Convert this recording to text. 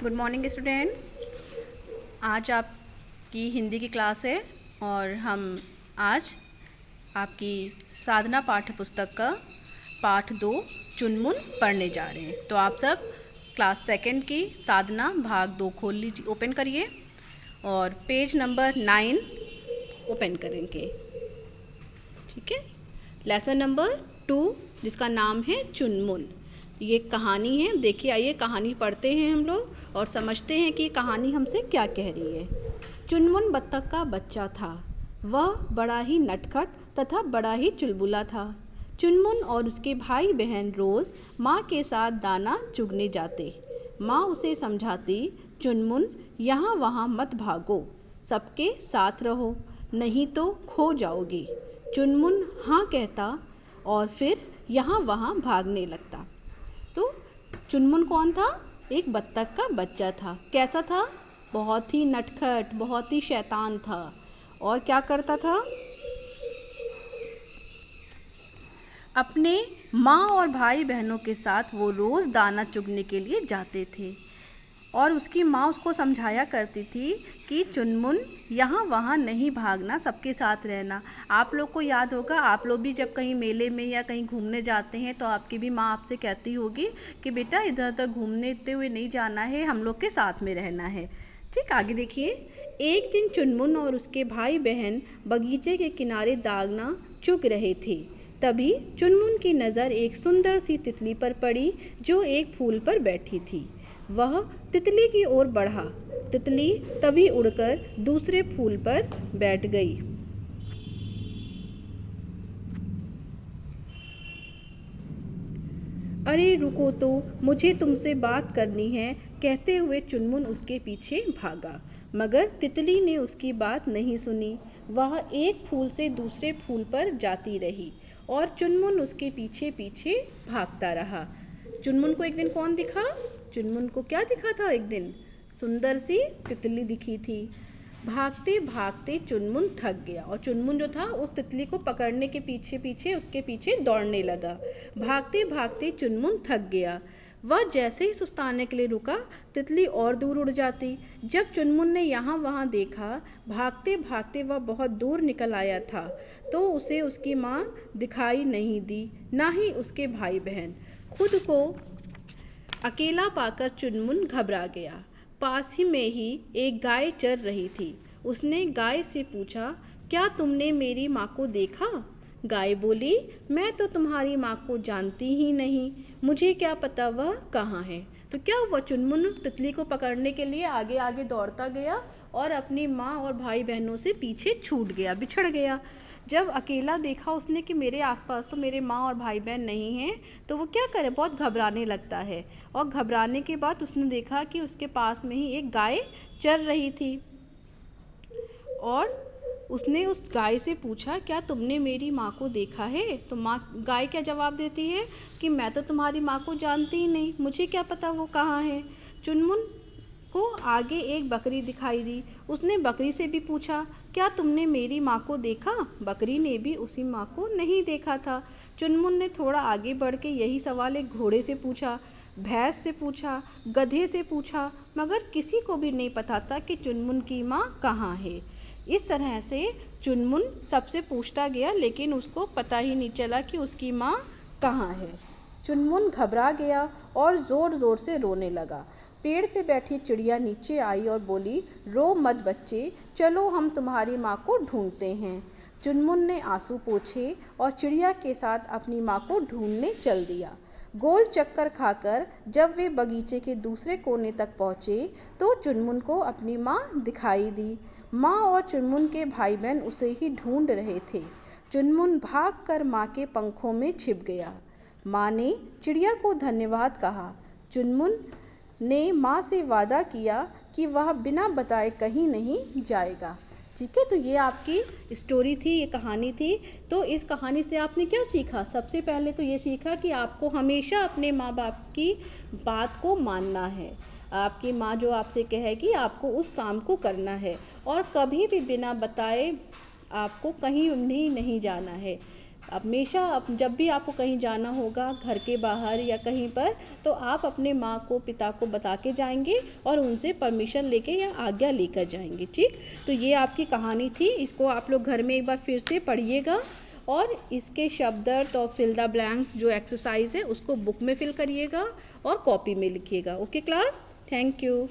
Good morning students. आज आपकी हिंदी की क्लास है और हम आज आपकी साधना पाठ्य पुस्तक का पाठ 2 चुनमुन पढ़ने जा रहे हैं। तो आप सब क्लास सेकंड की साधना भाग 2 खोल लीजिए, ओपन करिए और पेज नंबर 9 ओपन करेंगे। ठीक है, लेसन नंबर 2 जिसका नाम है चुनमुन। ये कहानी है। देखिए, आइए कहानी पढ़ते हैं हम लोग और समझते हैं कि कहानी हमसे क्या कह रही है। चुनमुन बत्तख का बच्चा था। वह बड़ा ही नटखट तथा बड़ा ही चुलबुला था। चुनमुन और उसके भाई बहन रोज़ माँ के साथ दाना चुगने जाते। माँ उसे समझाती, चुनमुन यहाँ वहाँ मत भागो, सबके साथ रहो, नहीं तो खो जाओगी। चुनमुन हाँ कहता और फिर यहाँ वहाँ भागने लगता। तो चुनमुन कौन था? एक बत्तख का बच्चा था। कैसा था? बहुत ही नटखट, बहुत ही शैतान था। और क्या करता था? अपने माँ और भाई बहनों के साथ वो रोज़ दाना चुगने के लिए जाते थे और उसकी माँ उसको समझाया करती थी कि चुनमुन यहाँ वहाँ नहीं भागना, सबके साथ रहना। आप लोग को याद होगा, आप लोग भी जब कहीं मेले में या कहीं घूमने जाते हैं तो आपकी भी माँ आपसे कहती होगी कि बेटा इधर उधर घूमने हुए नहीं जाना है, हम लोग के साथ में रहना है। ठीक, आगे देखिए। एक दिन चुनमुन और उसके भाई बहन बगीचे के किनारे दाना चुग रहे थे। तभी चुनमुन की नज़र एक सुंदर सी तितली पर पड़ी जो एक फूल पर बैठी थी। वह तितली की ओर बढ़ा। तितली तभी उड़कर दूसरे फूल पर बैठ गई। अरे रुको तो, मुझे तुमसे बात करनी है, कहते हुए चुनमुन उसके पीछे भागा। मगर तितली ने उसकी बात नहीं सुनी। वह एक फूल से दूसरे फूल पर जाती रही और चुनमुन उसके पीछे पीछे भागता रहा। चुनमुन को एक दिन कौन दिखा? चुनमुन को क्या दिखा था? एक दिन सुंदर सी तितली दिखी थी। भागते भागते चुनमुन थक गया और चुनमुन जो था उस तितली को पकड़ने के पीछे पीछे उसके पीछे दौड़ने लगा। भागते भागते चुनमुन थक गया। वह जैसे ही सुस्ताने के लिए रुका, तितली और दूर उड़ जाती। जब चुनमुन ने यहाँ वहाँ देखा, भागते भागते वह बहुत दूर निकल आया था, तो उसे उसकी माँ दिखाई नहीं दी, ना ही उसके भाई बहन। खुद को अकेला पाकर चुनमुन घबरा गया। पास ही में ही एक गाय चर रही थी। उसने गाय से पूछा, क्या तुमने मेरी माँ को देखा? गाय बोली, मैं तो तुम्हारी माँ को जानती ही नहीं, मुझे क्या पता वह कहाँ है। तो क्या हुआ? चुनमुन तितली को पकड़ने के लिए आगे आगे दौड़ता गया और अपनी माँ और भाई बहनों से पीछे छूट गया, बिछड़ गया। जब अकेला देखा उसने कि मेरे आसपास तो मेरे माँ और भाई बहन नहीं हैं, तो वो क्या करे? बहुत घबराने लगता है। और घबराने के बाद उसने देखा कि उसके पास में ही एक गाय चर रही थी और उसने उस गाय से पूछा, क्या तुमने मेरी माँ को देखा है? तो गाय क्या जवाब देती है कि मैं तो तुम्हारी माँ को जानती ही नहीं, मुझे क्या पता वो कहाँ है। चुनमुन को आगे एक बकरी दिखाई दी। उसने बकरी से भी पूछा, क्या तुमने मेरी माँ को देखा? बकरी ने भी उसी माँ को नहीं देखा था। चुनमुन ने थोड़ा आगे बढ़ के यही सवाल एक घोड़े से पूछा, भैंस से पूछा, गधे से पूछा, मगर किसी को भी नहीं पता था कि चुनमुन की माँ कहाँ है। इस तरह से चुनमुन सबसे पूछता गया, लेकिन उसको पता ही नहीं चला कि उसकी माँ कहाँ है। चुनमुन घबरा गया और ज़ोर ज़ोर से रोने लगा। पेड़ पे बैठी चिड़िया नीचे आई और बोली, रो मत बच्चे, चलो हम तुम्हारी माँ को ढूंढते हैं। चुनमुन ने आंसू पोंछे और चिड़िया के साथ अपनी माँ को ढूंढने चल दिया। गोल चक्कर खाकर जब वे बगीचे के दूसरे कोने तक पहुँचे तो चुनमुन को अपनी माँ दिखाई दी। माँ और चुनमुन के भाई बहन उसे ही ढूंढ रहे थे। चुनमुन भागकर माँ के पंखों में छिप गया। माँ ने चिड़िया को धन्यवाद कहा। चुनमुन ने माँ से वादा किया कि वह बिना बताए कहीं नहीं जाएगा। ठीक है, तो ये आपकी स्टोरी थी, ये कहानी थी। तो इस कहानी से आपने क्या सीखा? सबसे पहले तो ये सीखा कि आपको हमेशा अपने माँ बाप की बात को मानना है। आपकी माँ जो आपसे कहेगी आपको उस काम को करना है और कभी भी बिना बताए आपको कहीं नहीं जाना है। हमेशा जब भी आपको कहीं जाना होगा घर के बाहर या कहीं पर, तो आप अपने माँ को पिता को बता के जाएंगे और उनसे परमिशन लेके या आज्ञा लेकर जाएंगे। ठीक, तो ये आपकी कहानी थी। इसको आप लोग घर में एक बार फिर से पढ़िएगा और इसके शब्दार्थ और फिल द ब्लैंक्स जो एक्सरसाइज है उसको बुक में फिल करिएगा और कॉपी में लिखिएगा। Okay class, thank you.